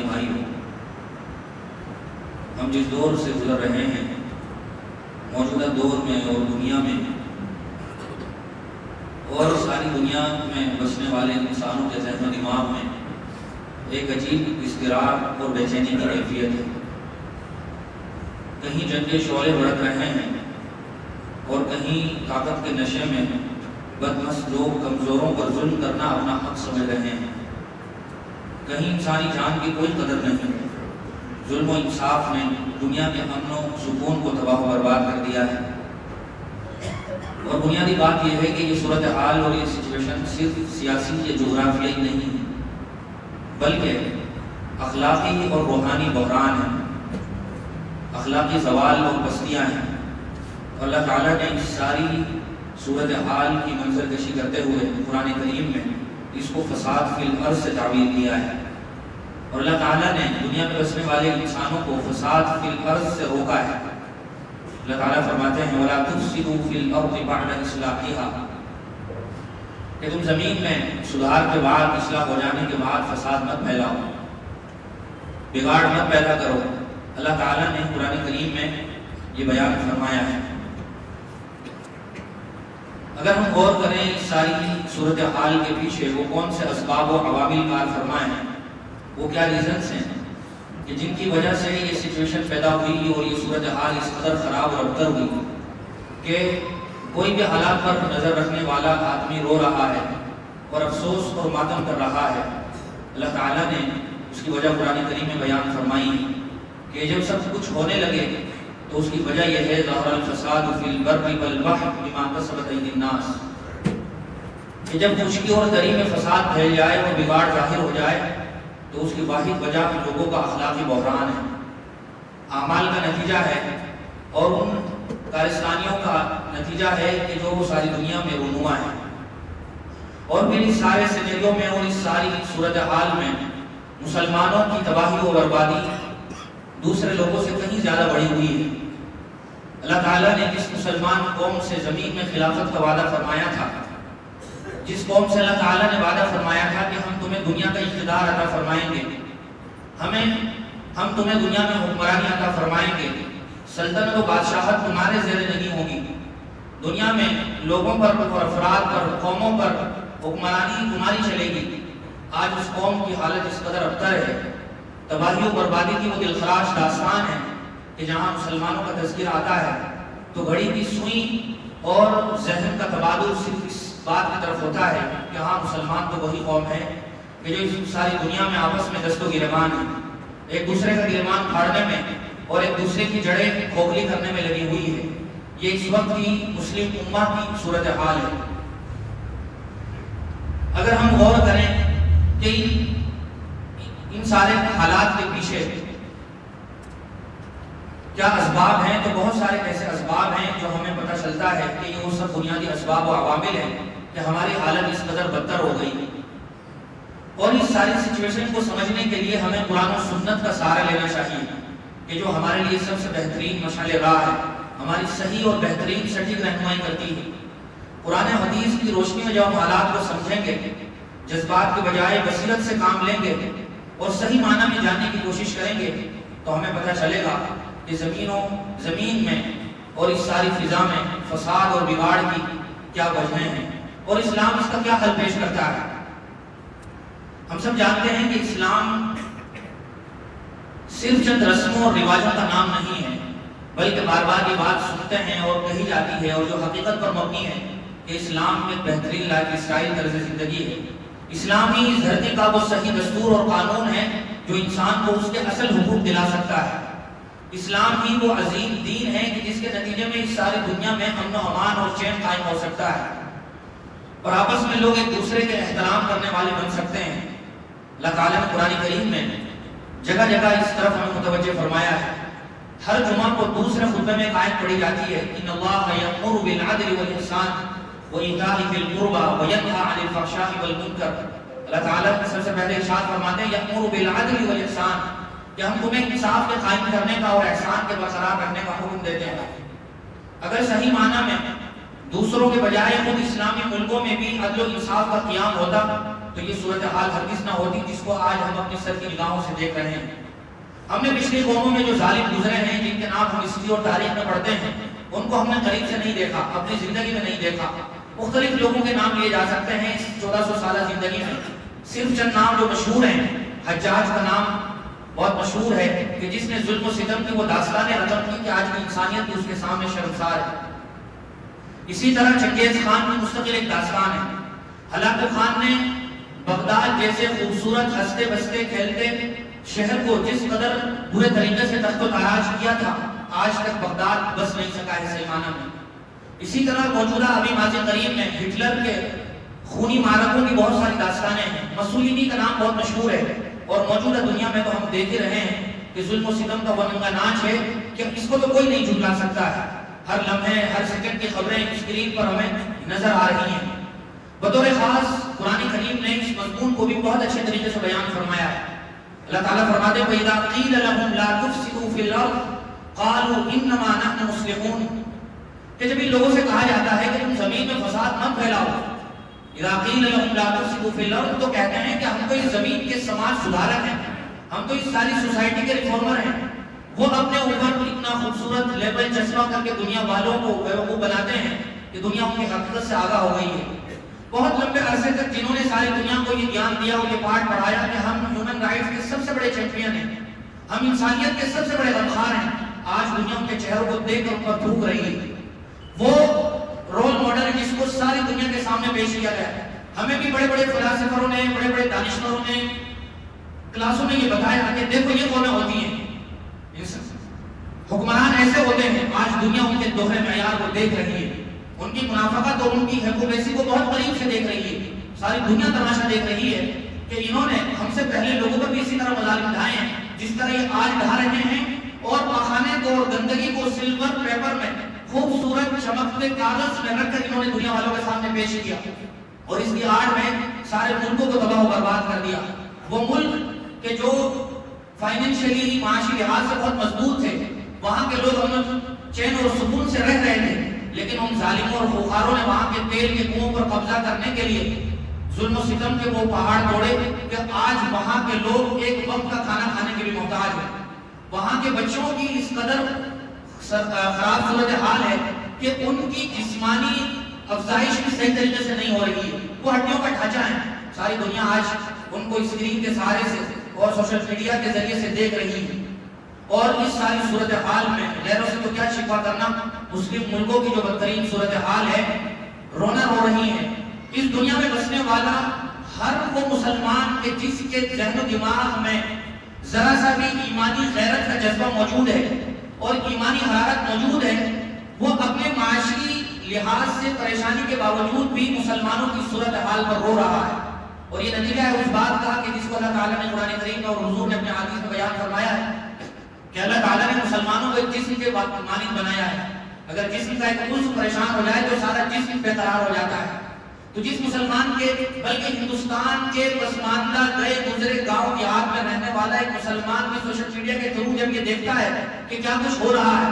بھائیوں، ہم جس دور سے گزر رہے ہیں، موجودہ دور میں اور دنیا میں اور ساری دنیا میں بسنے والے انسانوں کے ذہن و دماغ میں ایک عجیب اضطراب اور بے چینی کی کیفیت ہے۔ کہیں جنگ کے شعلے بھڑک رہے ہیں اور کہیں طاقت کے نشے میں بدمست لوگ کمزوروں پر ظلم کرنا اپنا حق سمجھ رہے ہیں۔ کہیں انسانی جان کی کوئی قدر نہیں۔ ظلم و انصاف نے دنیا کے امن و سکون کو تباہ و برباد کر دیا ہے۔ اور بنیادی بات یہ ہے کہ یہ صورتحال اور یہ سچویشن صرف سیاسی یا جغرافیائی نہیں ہے، بلکہ اخلاقی اور روحانی بحران ہے، اخلاقی زوال اور پستیاں ہیں۔ اللہ تعالیٰ نے اس ساری صورتحال کی منظر کشی کرتے ہوئے قرآن کریم میں اس کو فساد فی الارض سے تعبیر کیا ہے، اور اللہ تعالیٰ نے دنیا میں بسنے والے انسانوں کو فساد فی الارض سے روکا ہے۔ اللہ تعالیٰ فرماتے ہیں وَلَا تُفْسِدُوا فِي الْأَرْضِ بَعْدَ إِصْلَاحِهَا، کہ تم زمین میں سدھار کے بعد، اصلاح ہو جانے کے بعد فساد مت پھیلاؤ، بگاڑ مت پیدا کرو۔ اللہ تعالیٰ نے قرآن کریم میں یہ بیان فرمایا ہے۔ اگر ہم غور کریں اس ساری صورتحال کے پیچھے وہ کون سے اسباب و عوامل کار فرمائے ہیں، وہ کیا ریزنز ہیں کہ جن کی وجہ سے یہ سچویشن پیدا ہوئی اور یہ صورتحال اس قدر خراب اور ابتر ہوئی کہ کوئی بھی حالات پر نظر رکھنے والا آدمی رو رہا ہے اور افسوس اور ماتم کر رہا ہے۔ اللہ تعالیٰ نے اس کی وجہ قرآن کریم میں بیان فرمائی کہ جب سب کچھ ہونے لگے تو اس کی وجہ یہ ہے ظہر الفساد فی البر والبحر بما کسبت ایدی الناس، کہ جب خشکی اور دری میں فساد پھیل جائے اور بگاڑ ظاہر ہو جائے تو اس کی واحد وجہ لوگوں کا اخلاقی بحران ہے، اعمال کا نتیجہ ہے، اور ان کارستانیوں کا نتیجہ ہے کہ جو وہ ساری دنیا میں رونما ہے۔ اور پھر اس سارے سینیریو میں اور اس ساری صورتحال میں مسلمانوں کی تباہی و بربادی دوسرے لوگوں سے کہیں زیادہ بڑھی ہوئی ہے۔ اللہ تعالیٰ نے جس مسلمان قوم سے زمین میں خلافت کا وعدہ فرمایا تھا، جس قوم سے اللہ تعالیٰ نے وعدہ فرمایا تھا کہ ہم تمہیں دنیا کا اقتدار عطا فرمائیں گے، ہم تمہیں دنیا میں حکمرانی عطا فرمائیں گے، سلطنت و بادشاہت تمہارے زیر نہیں ہوگی، دنیا میں لوگوں پر اور افراد پر، قوموں پر حکمرانی تمہاری چلے گی۔ آج اس قوم کی حالت اس قدر ابتر ہے، تباہی و بربادی کی وہ دلخراش داستان ہے کہ جہاں مسلمانوں کا تذکرہ آتا ہے تو گھڑی کی سوئی اور ذہن کا تبادل صرف اس بات کی طرف ہوتا ہے کہ ہاں مسلمان تو وہی قوم ہے کہ جو اس ساری دنیا میں آپس میں دست و گریبان ہے، ایک دوسرے کا گریبان پھاڑنے میں اور ایک دوسرے کی جڑیں کھوکھلی کرنے میں لگی ہوئی ہے۔ یہ اس وقت کی مسلم امہ کی صورتحال ہے۔ اگر ہم غور کریں کہ ان سارے حالات کے پیچھے کیا اسباب ہیں، تو بہت سارے ایسے اسباب ہیں جو ہمیں پتہ چلتا ہے کہ یہ وہ سب بنیادی اسباب و عوامل ہیں کہ ہماری حالت اس قدر بدتر ہو گئی۔ اور اس ساری سچویشن کو سمجھنے کے لیے ہمیں قرآن و سنت کا سہارا لینا چاہیے کہ جو ہمارے لیے سب سے بہترین مشعل راہ ہے، ہماری صحیح اور بہترین سٹیک رہنمائی کرتی ہے۔ قرآن حدیث کی روشنی میں جب ہم حالات کو سمجھیں گے، جذبات کے بجائے بصیرت سے کام لیں گے اور صحیح معنی میں جاننے کی کوشش کریں گے تو ہمیں پتہ چلے گا کہ زمین میں اور اس ساری فضا میں فساد اور بگاڑ کی کیا وجہیں ہیں اور اسلام اس کا کیا حل پیش کرتا ہے۔ ہم سب جانتے ہیں کہ اسلام صرف چند رسموں اور رواجوں کا نام نہیں ہے، بلکہ بار بار یہ بات سنتے ہیں اور کہی جاتی ہے اور جو حقیقت پر مبنی ہے کہ اسلام ایک بہترین لائف اسٹائل طرز زندگی ہے۔ اسلام ہی اس دھرتی کا وہ صحیح دستور اور قانون ہے جو انسان کو اس کے اصل حقوق دلا سکتا ہے۔ اسلام ہی وہ عظیم دین ہے کہ جس کے نتیجے میں اس ساری دنیا میں امن و امان اور چین قائم ہو سکتا ہے اور آپس میں لوگ ایک دوسرے کے احترام کرنے والے بن سکتے ہیں۔ اللہ تعالیٰ نے قرآن کریم میں جگہ جگہ اس طرف ہمیں متوجہ فرمایا ہے۔ ہر جمعہ کو دوسرے خطبے میں ایک آیت پڑھی جاتی ہے، ان اللہ یأمر بالعدل والإحسان وإیتاء ذی القربى وینہی عن الفحشاء والمنکر۔ اللہ تعالیٰ سب سے پہلے ارشاد فرماتے ہیں یأمر بالعدل والإحسان، کہ ہم تمہیں انصاف کے قائم کرنے کا اور احسان کے برقرار رکھنے کا حکم دیتے ہیں۔ اگر صحیح معنی میں دوسروں کے بجائے خود اسلامی ملکوں میں بھی عدل و انصاف کا قیام ہوتا تو یہ صورتحال ہرگز نہ ہوتی جس کو آج ہم اپنی سر کی نگاہوں سے دیکھ رہے ہیں۔ ہم نے پچھلی قوموں میں جو ظالم گزرے ہیں، جن کے نام ہم ہسٹری اور تاریخ میں پڑھتے ہیں، ان کو ہم نے قریب سے نہیں دیکھا، اپنی زندگی میں نہیں دیکھا۔ مختلف لوگوں کے نام لیے جا سکتے ہیں اس 1400 سالہ زندگی میں۔ صرف چند نام جو مشہور ہیں، حجاج کا نام بہت مشہور ہے کہ جس نے ظلم و ستم کی وہ داستانیں رقم کی کہ آج کی انسانیت بھی اس کے سامنے شرمسار ہے۔ اسی طرح چنگیز خان کی مستقل ایک داستان ہے۔ ہلاکو خان نے بغداد جیسے خوبصورت ہنستے بستے کھیلتے شہر کو جس قدر برے طریقے سے تخت و تاراج کیا تھا، آج تک بغداد بس نہیں سکا ہے سیمانہ میں۔ اسی طرح موجودہ ابھی ماضی قریب میں ہٹلر کے خونی معرکوں کی بہت ساری داستانیں ہیں۔ مسولینی کا نام بہت مشہور ہے اور موجودہ دنیا میں تو ہم دیکھ ہی رہے ہیں کہ ظلم و ستم کا وہ ننگا ناچ ہے کہ اس کو تو کوئی نہیں جھٹلا سکتا ہے۔ ہر لمحے ہر سیکنڈ کی خبریں اسکرین پر ہمیں نظر آ رہی ہیں۔ بطور خاص قرآن کریم نے اس مضمون کو بھی بہت اچھے طریقے سے بیان فرمایا ہے۔ اللہ تعالیٰ فرماتے ہیں وَإِذَا قِيلَ لَهُمْ لَا تُفْسِدُوا فِي الْأَرْضِ قَالُوا إِنَّمَا نَحْنُ مُصْلِحُونَ، کہ جب ان لوگوں سے کہا جاتا ہے کہ تم زمین میں فساد مت پھیلاؤ، اِذَا قِيلَ لَهُمْ لَا تُفْسِدُوا فِي الْأَرْضِ، تو کہتے ہیں کہ ہم تو اس زمین کے سماج سدھارک ہیں، ہم تو اس ساری سوسائٹی کے ریفارمر ہیں۔ وہ اپنے اوپر اتنا خوبصورت لیبل چسپاں کر کے دنیا والوں کو بیوقوف بناتے ہیں کہ دنیا ان کی حقیقت سے آگاہ ہو گئی ہے۔ بہت لمبے عرصے تک جنہوں نے ساری دنیا کو یہ گیان دیا اور یہ پاٹ پڑھایا کہ ہم ہیومن رائٹس کے سب سے بڑے چیمپئن ہیں، ہم انسانیت کے سب سے بڑے غمخوار ہیں، آج دنیا ان کے چہروں کو دیکھ کر ان پر تھوک رہی ہے۔ وہ رول ماڈل جس کو ساری دنیا کے سامنے پیش کیا گیا ہے، ہمیں بھی بڑے بڑے فلاسفروں نے، بڑے بڑے دانشوروں نے کلاسوں میں یہ بتایا کہ دیکھو یہ قومیں ہوتی ہیں، حکمران ایسے ہوتے ہیں۔ آج دنیا ان کے دوہرے معیار کو دیکھ رہی ہے، ان کی منافقت اور ان کی ہیپوکریسی کو بہت قریب سے دیکھ رہی ہے۔ ساری دنیا تماشا دیکھ رہی ہے کہ انہوں نے ہم سے پہلے لوگوں پر بھی اسی طرح مظالم ڈھائے ہیں جس طرح یہ آج ڈھا رہے ہیں، اور پاخانے کو اور گندگی کو سلور پیپر میں خوبصورت چمکتے کاغذ میں رکھ کر انہوں نے دنیا والوں کے سامنے پیش کیا، اور اس کی آڑ میں سارے ملکوں کو تباہ و برباد کر دیا۔ وہ ملک کہ جو فائنینشلی معاشی لحاظ سے بہت مضبوط تھے، وہاں کے لوگ امن چین اور سکون سے رہ رہے تھے، لیکن ان ظالموں اور خوخاروں نے وہاں کے تیل کے کنووں پر قبضہ کرنے کے لیے ظلم و ستم کے وہ پہاڑ توڑے کہ آج وہاں کے لوگ ایک وقت کا کھانا کھانے کے بھی محتاج ہیں۔ وہاں کے بچوں کی اس قدر خراب صورتحال ہے کہ ان کی جسمانی افزائش بھی صحیح طریقے سے نہیں ہو رہی ہے، وہ ہڈیوں کا ڈھانچہ ہے۔ ساری دنیا آج ان کو اسکرین کے سہارے سے اور سوشل میڈیا کے ذریعے سے دیکھ رہی ہے، اور اس ساری صورتحال میں غیروں سے تو کیا شکوہ کرنا، مسلم ملکوں کی جو بدترین صورتحال ہے، رونا رو رہی ہے۔ اس دنیا میں بسنے والا ہر وہ مسلمان کے جس کے ذہن و دماغ میں ذرا سا بھی ایمانی غیرت کا جذبہ موجود ہے اور ایمانی حرارت موجود ہے، وہ اپنے معاشی لحاظ سے پریشانی کے باوجود بھی مسلمانوں کی صورتحال پر رو رہا ہے۔ اور یہ نتیجہ ہے اس بات کا کہ جس کو اللہ تعالیٰ نے قرآن کریم میں اور حضور نے اپنے حدیث میں بیان فرمایا ہے کہ اللہ تعالیٰ نے مسلمانوں کو ایک جسم کے مانند بنایا ہے۔ اگر جسم کا ایک عضو پریشان ہو جائے تو سارا جسم بے قرار ہو جاتا ہے۔ تو جس مسلمان کے، بلکہ ہندوستان کے پسماندہ گئے گزرے گاؤں دیہات میں رہنے والا ایک مسلمان بھی سوشل میڈیا کے تھرو جب یہ دیکھتا ہے کہ کیا کچھ ہو رہا ہے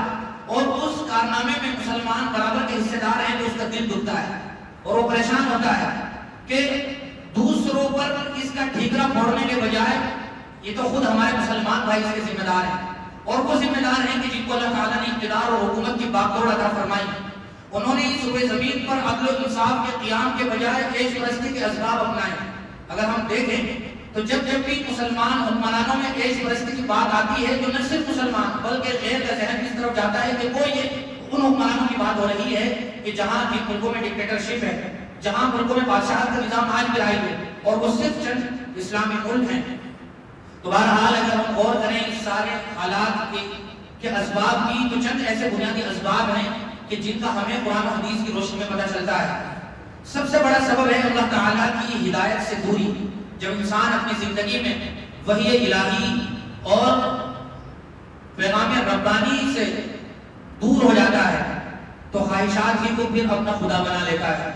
اور اس کارنامے میں مسلمان برابر کے حصے دار ہیں، تو اس کا دل دکھتا ہے اور وہ پریشان ہوتا ہے کہ دوسروں پر اس کا ٹھیکرا پھوڑنے کے بجائے یہ تو خود ہمارے مسلمان بھائی اس کے ذمہ دار ہیں، اور وہ ذمہ دار ہیں کہ جن کو اللہ تعالیٰ نے اقتدار اور حکومت کی باغدور عطا فرمائی، انہوں نے اس روئے زمین پر عدل و انصاف کے قیام کے بجائے عیش پرستی کے اسباب اپنائے۔ اگر ہم دیکھیں تو جب بھی مسلمان حکمرانوں میں عیش پرستی کی بات آتی ہے تو نہ صرف مسلمان بلکہ غیر کا ذہن اس طرف جاتا ہے کہ وہ یہ ان حکمرانوں کی بات ہو رہی ہے کہ جہاں جن ملکوں میں ڈکٹیٹرشپ ہے، جہاں ملکوں میں بادشاہت کا نظام آج بھی رائج ہے، اور وہ صرف چند اسلامی ملک ہیں۔ تو بہرحال اگر ہم غور کریں اس سارے حالات کے اسباب کی، تو چند ایسے بنیادی اسباب ہیں کہ جن کا ہمیں قرآن و حدیث کی روشنی میں پتہ چلتا ہے۔ سب سے بڑا سبب ہے اللہ تعالیٰ کی ہدایت سے دوری۔ جب انسان اپنی زندگی میں وحی الہی اور پیغام ربانی سے دور ہو جاتا ہے تو خواہشات ہی کو پھر اپنا خدا بنا لیتا ہے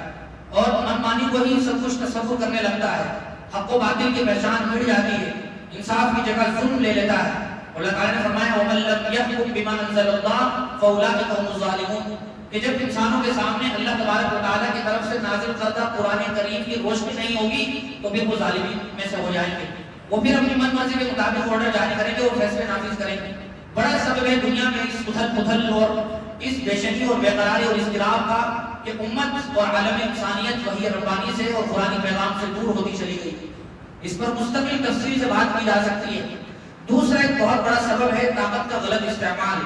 اور منمانی کو ہی سب کچھ تصور کرنے لگتا ہے۔ حق و باطل کی پہچان مٹ جاتی ہے، انصاف کی جگہ ظلم لے لیتا ہے۔ اللہ تعالیٰ نے فرمایا وَمَن لَّمْ يَحْكُم بِمَا أَنزَلَ اللَّهُ فَأُولَٰئِكَ هُمُ الظَّالِمُونَ، کہ جب انسانوں کے سامنے اللہ تبارک و تعالیٰ کی طرف سے نازل کردہ قرآن کریم کی روشنی نہیں ہوگی تو پھر وہ ظالمین میں سے ہو جائیں گے، وہ پھر اپنی من مرضی کے مطابق آرڈر جاری کریں گے اور فیصلے نافذ کریں گے۔ بڑا سبب ہے دنیا میں اس اتھل پتھل اور اس بے شکی اور بے قراری اور اضطراب کا کہ امت اور عالم انسانیت وحی ربانی سے اور قرآنی پیغام سے دور ہوتی چلی گئی۔ اس پر مستقل تفصیل سے بات کی جا سکتی ہے۔ دوسرا ایک بہت بڑا سبب ہے طاقت کا غلط استعمال۔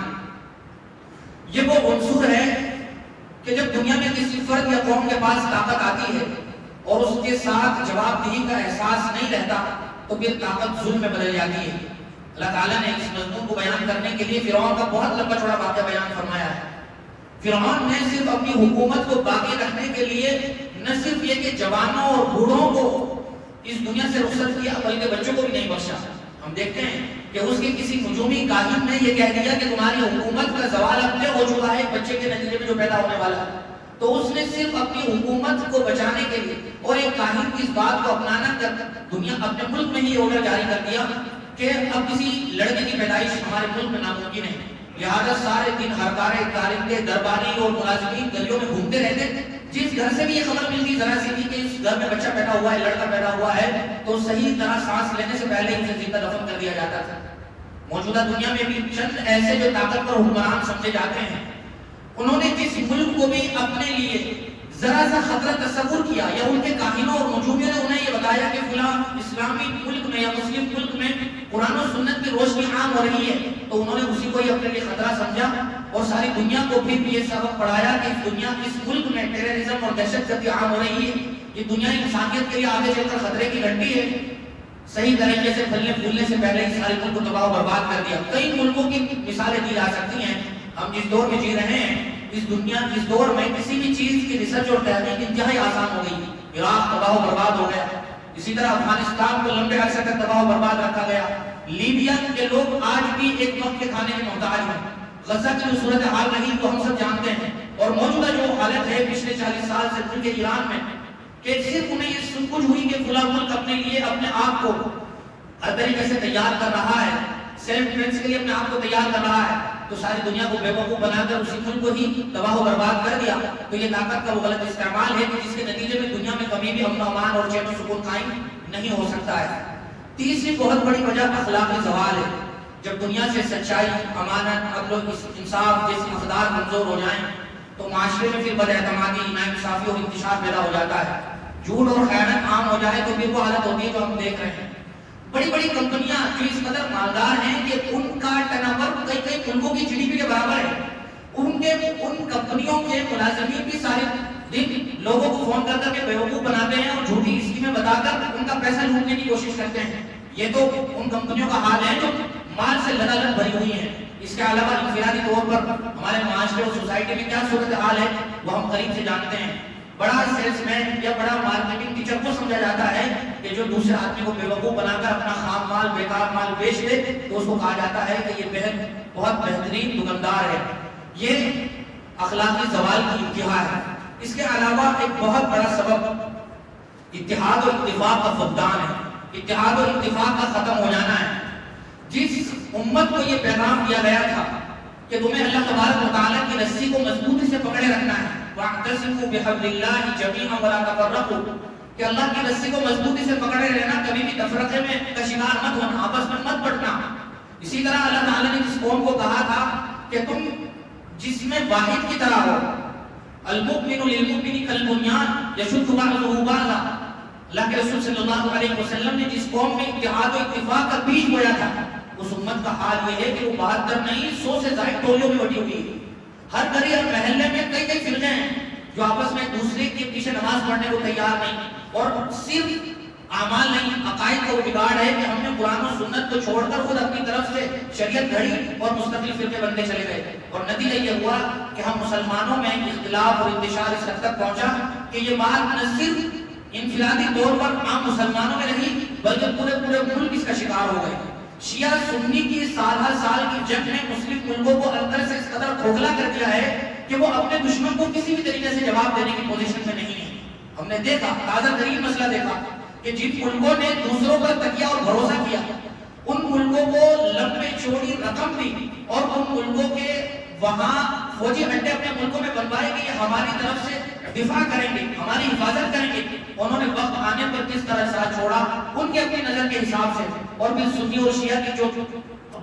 یہ وہ عنصر ہے کہ جب دنیا میں کسی فرد یا قوم کے پاس طاقت آتی ہے اور اس کے ساتھ جواب دہی کا احساس نہیں رہتا تو پھر طاقت ظلم میں بدل جاتی ہے۔ اللہ تعالیٰ نے اس مضمون کو بیان کرنے کے لیے فرعون کا بہت لمبا چوڑا واقعہ بیان فرمایا ہے۔ فرعون نے صرف اپنی حکومت کو باقی رکھنے کے لیے نہ صرف یہ کہ جوانوں اور بوڑھوں کو اس دنیا سے رخصت کیا بلکہ بچوں کو بھی نہیں بخشا۔ ہم دیکھتے ہیں کہ اس کے کسی نجومی کاہن نے یہ کہہ دیا کہ تمہاری حکومت کا زوال اب طے ہو چکا ہے بچے کے نتیجے میں جو پیدا ہونے والا ہے، تو اس نے صرف اپنی حکومت کو بچانے کے لیے اور ایک کاہن کی اس بات کو اپنانا کر دنیا اپنے ملک میں ہی آرڈر جاری کر دیا کہ اب کسی لڑکے کی پیدائش ہمارے ملک میں ناممکن ہے، لہٰذا سارے دن ہرکارے کارندے درباری اور ملازمین گلیوں میں گھومتے رہتے، جس گھر سے بھی یہ خبر ملتی ذرا سی تھی کہ اس گھر میں بچہ پیدا ہوا ہے، لڑکا پیدا ہوا ہے، تو صحیح طرح سانس لینے سے پہلے اسے زندہ دفن کر دیا جاتا تھا۔ موجودہ دنیا میں بھی چند ایسے جو طاقتور حکمران سمجھے جاتے ہیں، انہوں نے جس ملک کو بھی اپنے لیے ذرا سا خطرہ تصور کیا یا ان کے کاہنوں اور نجومیوں نے انہیں یہ بتایا کہ فلاں اسلامی ملک میں یا مسلم ملک میں قرآن و سنت کی روشنی عام ہو رہی ہے، تو انہوں نے اسی کو ہی اپنے لیے خطرہ سمجھا اور ساری دنیا کو بھی یہ سبق پڑھایا کہ اس ملک میں ٹیررزم اور دہشت گردی عام ہو رہی ہے، یہ دنیا انسانیت کے لیے آگے چل کر خطرے کی گھنٹی ہے۔ صحیح طریقے سے پھلنے پھولنے سے پہلے ہی سارے ملک کو تباہ و برباد کر دیا۔ کئی ملکوں کی مثالیں دی جا سکتی ہیں۔ ہم جس دور میں جی رہے ہیں، اس دور میں کسی بھی چیز کی ریسرچ اور تحقیق انتہائی آسان ہو گئی۔ عراق تباہ و برباد ہو گیا، اسی طرح افغانستان کو لمبے عرصے تک تباہ و برباد رکھا گیا۔ لیبیا کے لوگ آج بھی ایک وقت کے کھانے کے محتاج ہیں۔ غزہ کی جو صورتحال رہی وہ ہم سب جانتے ہیں، اور موجودہ جو حالت ہے پچھلے 40 سال سے ملک ایران میں کہ صرف انہیں یہ سن کچھ ہوئی کہ فلاں ملک اپنے لیے اپنے آپ کو ہر طریقے سے تیار کر رہا ہے، سیلف ڈیفینس کے لیے اپنے آپ کو تیار کر رہا ہے، تو ساری دنیا کو بے وقوف بنا کر اسی ملک کو ہی تباہ و برباد کر دیا۔ تو یہ طاقت کا وہ غلط استعمال ہے کہ جس کے نتیجے میں دنیا میں کبھی بھی امن و امان اور چین و سکون قائم نہیں ہو سکتا ہے۔ تیسری بہت بڑی وجہ اخلاقی زوال ہے۔ جب دنیا سے سچائی، امانت، عدل و انصاف جیسی اقدار کمزور ہو جائیں تو معاشرے میں پھر بد اعتمادی، ناانصافی اور انتشار پیدا ہو جاتا ہے۔ جھوٹ اور خیانت عام ہو جائے تو پھر وہ حالت ہوتی ہے جو ہم دیکھ رہے ہیں۔ بڑی بڑی کمپنیاں جو اس قدر مالدار ہیں کہ ان کا ٹرن اوور کئی ملکوں کی GDP کے برابر ہے، ان کمپنیوں کے ملازمین بھی سارے دن لوگوں کو فون کر کر کے بیوقوف بناتے ہیں اور جھوٹی اسکیمیں بتا کر ان کا پیسہ لوٹنے کی کوشش کرتے ہیں۔ یہ تو ان کمپنیوں کا حال ہے جو مال سے لدالد بھری ہوئی ہیں۔ اس کے علاوہ انفرادی طور پر ہمارے معاشرے اور سوسائٹی میں کیا صورتحال ہے وہ ہم قریب سے جانتے ہیں۔ بڑا سیلس مین یا بڑا مارکیٹنگ ٹیچر کو سمجھا جاتا ہے کہ جو دوسرے آدمی کو بیوقوف بنا کر اپنا خام مال، بیکار مال بیچ دے تو اس کو کہا جاتا ہے کہ یہ بہت بہترین دکاندار ہے۔ یہ اخلاقی زوال کی انتہا ہے۔ اس کے علاوہ ایک بہت بڑا سبب اتحاد و اتفاق کا فقدان ہے، اتحاد و اتفاق کا ختم ہو جانا ہے۔ جس امت کو یہ پیغام دیا گیا تھا کہ تمہیں اللہ تبارک و تعالیٰ کی رسی کو مضبوطی سے پکڑے رکھنا ہے، وَاعْتَصِمُوا بِحَبْلِ اللَّهِ جَمِيعًا وَلَا تَفَرَّقُوا، کہ اللہ کی رسی کو مضبوطی سے پکڑے رہنا، کبھی بھی تفرقے میں کا شکار مت ہونا، آپس میں مت بٹنا۔ اسی طرح اللہ تعالیٰ نے جس قوم کو کہا تھا کہ تم جس میں واحد کی طرح ہو، المؤمن للمؤمن کالبنیان یشد بعضہ بعضا، اللہ کے رسول صلی اللہ علیہ وسلم نے جس قوم میں اتحاد و اتفاق کا بیج بویا تھا، اس امت کا حال یہ ہے کہ وہ 72 نہیں 100 سے زائد ٹولیوں میں بٹی ہوئی ہے۔ ہر گلی اور محلے میں کئی فرقے ہیں جو آپس میں ایک دوسرے کے پیچھے نماز پڑھنے کو تیار نہیں، اور صرف اعمال نہیں، عقائد کا وہ بگاڑ ہے کہ ہم نے قرآن و سنت کو چھوڑ کر خود اپنی طرف سے شریعت گھڑی اور مستقل فرقے بنتے چلے گئے، اور نتیجہ یہ ہوا کہ ہم مسلمانوں میں اختلاف اور انتشار اس حد تک پہنچا کہ یہ بات نہ صرف انفرادی طور پر عام مسلمانوں میں نہیں بلکہ پورے ملک اس کا شکار ہو گئے۔ شیعہ سنی کی سال ہر سال کی جنگ نے مسلم ملکوں کو اندر سے اس قدر کھوکھلا کر دیا ہے کہ وہ اپنے دشمن کو کسی بھی طریقے سے جواب دینے کی پوزیشن میں نہیں ہے۔ ہم نے دیکھا، تازہ ترین مسئلہ دیکھا کہ جن ملکوں نے دوسروں پر تکیہ اور بھروسہ کیا، ان ملکوں کو لمبی چوڑی رقم دی اور ان ملکوں کے وہاں فوجی اڈے اپنے ملکوں میں بنوائے کہ یہ ہماری طرف سے دفاع کریں گے، ہماری حفاظت کریں گے. انہوں نے وقت آنے پر کس طرح ساتھ چھوڑا ان کی اپنی نظر کے حساب سے. اور پھر سنی اور شیعہ کی جو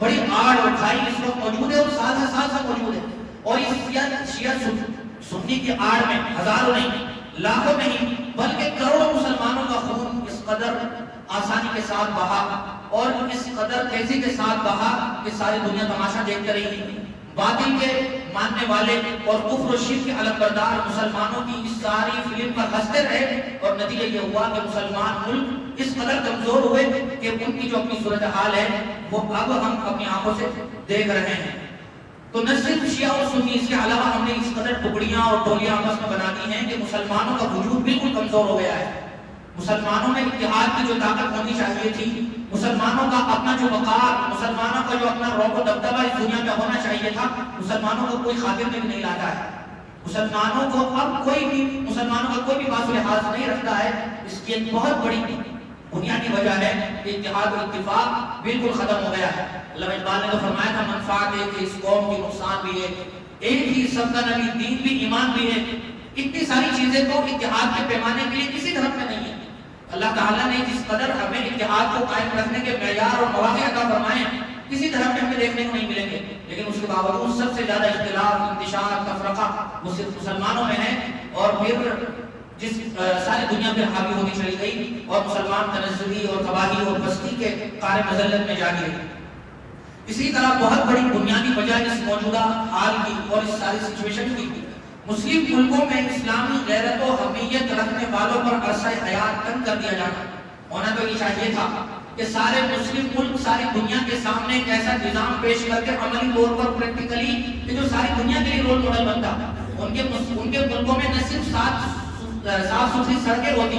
بڑی آڑ اور کھائی اس وقت موجود ہے اور سال سال سے موجود ہے. اور اس شیعہ سنی کی آڑ میں ہزاروں نہیں، لاکھوں نہیں، بلکہ کروڑوں مسلمانوں کا خون اس قدر آسانی کے ساتھ بہا اور اس قدر تیزی کے ساتھ بہا کہ ساری دنیا تماشا دیکھتے رہی. باطل کے ماننے والے اور کفر و شرک کے علمبردار مسلمانوں کی اس ساری فلم پر ہنستے رہے اور نتیجہ یہ ہوا کہ مسلمان ملک اس قدر کمزور ہوئے کہ ان کی جو اپنی صورتحال ہے وہ اب ہم اپنی آنکھوں سے دیکھ رہے ہیں. تو نہ صرف شیعہ اور سنی، اس کے علاوہ ہم نے اس قدر ٹکڑیاں اور ٹولیاں آپس میں بنا دی ہیں کہ مسلمانوں کا وجود بالکل کمزور ہو گیا ہے. مسلمانوں میں اتحاد کی جو طاقت ہونی چاہیے تھی، مسلمانوں کا اپنا جو وقار، مسلمانوں کا جو اپنا روب و دبدبہ اس دنیا میں ہونا چاہیے تھا، مسلمانوں کو کوئی خاطر میں نہیں لاتا ہے. مسلمانوں کو اب مسلمانوں کا کوئی بھی باز و لحاظ نہیں رکھتا ہے. اس کی ایک بہت بڑی بنیادی وجہ ہے کہ اتحاد و اتفاق بالکل ختم ہو گیا ہے. علامہ اقبال نے تو فرمایا تھا منفعت ہے کہ اس قوم کی نقصان بھی ہے، ایک ہی سب کا نبی، دین بھی، ایمان بھی ہے. اتنی ساری چیزیں تو اتحاد کے پیمانے کے لیے کسی دھرم میں نہیں ہے. اللہ تعالیٰ نے جس قدر ہمیں اتحاد کو قائم رکھنے کے معیار اور مواقع عطا فرمائے ہیں کسی دھرم میں ہمیں دیکھنے کو نہیں ملیں گے. لیکن اس کے باوجود سب سے زیادہ اختلاف، انتشار، تفرقہ وہ صرف مسلمانوں میں ہے. اور پھر جس ساری دنیا پہ حاوی ہوتی چلی گئی اور مسلمان تنزلی اور تباہی اور بستی کے قار مذلت میں جا گرے. اسی طرح بہت بڑی بنیادی وجہ اس موجودہ حال کی اور اس ساری سچویشن کی مسلم ملکوں میں اسلامی غیرت و حمیت رکھنے والوں پر عرصہ حیات تنگ کر دیا جانا. ہونا تو یہ چاہیے تھا کہ سارے مسلم ملک ساری دنیا کے سامنے ایک ایسا نظام پیش کر کے عملی طور پر پریکٹیکلی کہ جو ساری دنیا کے لیے رول ماڈل بنتا. ان کے ملکوں میں نہ صرف صاف ستھری سڑکیں ہوتی،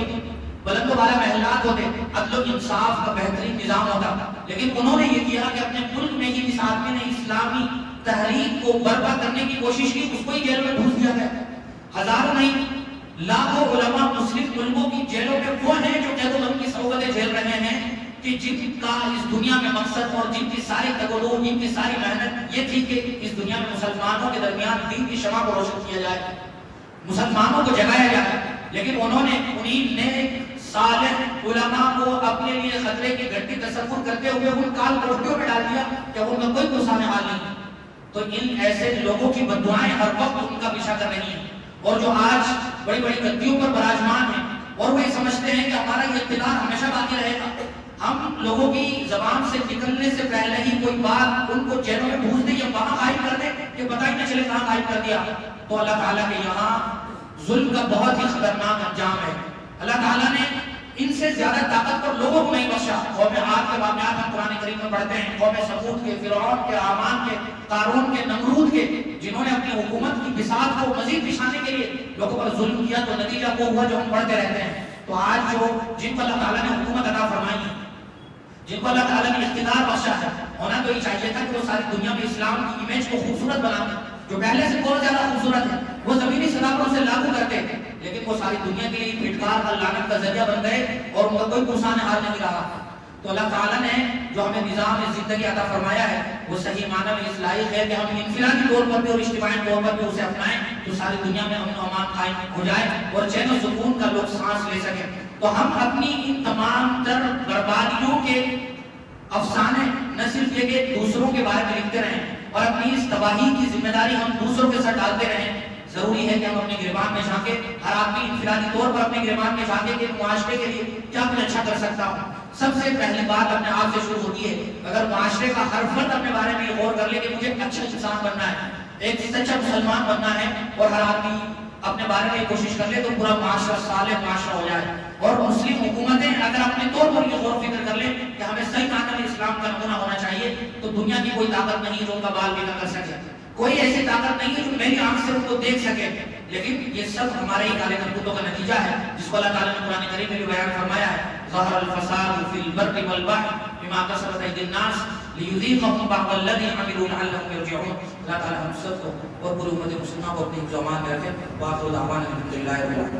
بلند و بالا محلات ہوتے، عدل و انصاف کا بہترین نظام ہوتا. لیکن انہوں نے یہ کیا کہ اپنے ملک میں ہی جس آدمی نے اسلامی تحریک کو برپا کرنے کی کوشش کی اس کو ہی جیل میں ڈھونس دیا گیا. ہزاروں نہیں، لاکھوں علماء مسلم ملکوں کی جیلوں میں وہ ہیں جو قید و بند کی صعوبتیں جھیل رہے ہیں کہ جن کا اس دنیا میں مقصد اور جن کی ساری تگودو، جن کی ساری محنت یہ تھی کہ اس دنیا میں مسلمانوں کے درمیان دین کی شمع کو روشن کیا جائے، مسلمانوں کو جگایا جائے. لیکن انہوں نے انہیں نیک صالح علماء کو اپنے لیے خطرے کی گھنٹی تصور کرتے ہوئے ان کال کوٹیوں میں ڈال دیا کہ ان کا کوئی گسانے حال نہیں. تو ان ایسے لوگوں کی بددعائیں ہر وقت ان کا پیچھا کر رہی ہیں اور جو آج بڑی بڑی گدیوں پر براجمان ہیں اور وہ یہ سمجھتے ہیں کہ ہمارا یہ اقتدار ہمیشہ باقی رہے گا. ہم لوگوں کی زبان سے نکلنے سے پہلے ہی کوئی بات ان کو جیلوں میں ڈھونس دیں یا وہاں غائب کر دیں کہ پتہ ہی نہ چلے کہاں غائب کر دیا. تو اللہ تعالیٰ کے یہاں ظلم کا بہت ہی خطرناک انجام ہے. اللہ تعالیٰ نے ان سے زیادہ طاقت پر لوگوں کو نہیں بخشا. قوم عاد کے واقعات ہم قرآن کریم میں پڑھتے ہیں، قوم ثمود کے، فرعون کے، حامان کے، قارون کے، نمرود کے، جنہوں نے اپنی حکومت کی بساط کو مزید بچھانے کے لیے لوگوں پر ظلم کیا. تو نتیجہ وہ ہوا جو ہم پڑھتے رہتے ہیں. تو آج جن کو اللہ تعالیٰ نے حکومت عطا فرمائی ہے، جن کو اللہ تعالیٰ نے اقتدار بخشا ہے، ہونا تو یہ چاہیے تھا کہ وہ ساری دنیا میں اسلام کی امیج کو خوبصورت بناتے، جو پہلے سے بہت زیادہ خوبصورت ہے وہ زمینی سطح پر اسے لاگو کرتے، لیکن وہ ساری دنیا کے لیے پھٹکار اور لعنت کا ذریعہ بن گئے اور ان کا کوئی پرسان حال نہیں رہا. تو اللہ تعالیٰ نے جو ہمیں نظام زندگی عطا فرمایا ہے وہ صحیح معنی میں اس لائق ہے کہ ہم انفرادی طور پر بھی اور اجتماعی طور پر بھی اسے اپنائیں تو ساری دنیا میں امن و امان قائم ہو جائے اور چین و سکون کا لوگ سانس لے سکیں. تو ہم اپنی ان تمام تر بربادیوں کے افسانے نہ صرف یہ کہ دوسروں کے بارے میں لکھتے رہیں اور اپنی اس تباہی کی ذمہ داری ہم دوسروں کے ساتھ ڈالتے رہیں. ضروری ہے کہ ہم اپنے گریبان میں جھانکیں، ہر آدمی انفرادی طور پر اپنے گریبان میں جھانکے کہ معاشرے کے لیے کیا میں اچھا کر سکتا ہوں. سب سے پہلی بات اپنے آپ سے شروع ہوتی ہے. اگر معاشرے کا ہر فرد اپنے بارے میں غور کر لے کہ مجھے اچھا انسان بننا ہے، ایک سچا مسلمان بننا ہے، اور ہر آدمی اپنے بارے میں کوشش کر لے تو پورا معاشرہ صالح معاشرہ ہو جائے. اور مسلم حکومتیں اگر اپنے طور پر یہ غور و فکر کر لیں کہ ہمیں صحیح معنی میں اسلام کا نمونہ ہونا چاہیے تو دنیا کی کوئی طاقت نہیں جو ان کا بال بینا کر سکے، کوئی ایسی طاقت نہیں ہے جو میری آنکھ سے ان کو دیکھ سکے. لیکن یہ سب ہمارے ہی کالے کرتوتوں کا نتیجہ ہے جس کو اللہ تعالیٰ نے قرآن کریم میں بھی بیان فرمایا ہے. ظہر الفساد فی البر والبحر بما کسبت ایدی الناس لیذیقہم بعض الذی عملوا لعلہم یرجعون. اللہ تعالیٰ ہم سب کو اور پوری امت مسلمہ کو اپنی حفظ و امان میں رکھے. وآخر دعوانا الحمدللہ رب العالمین.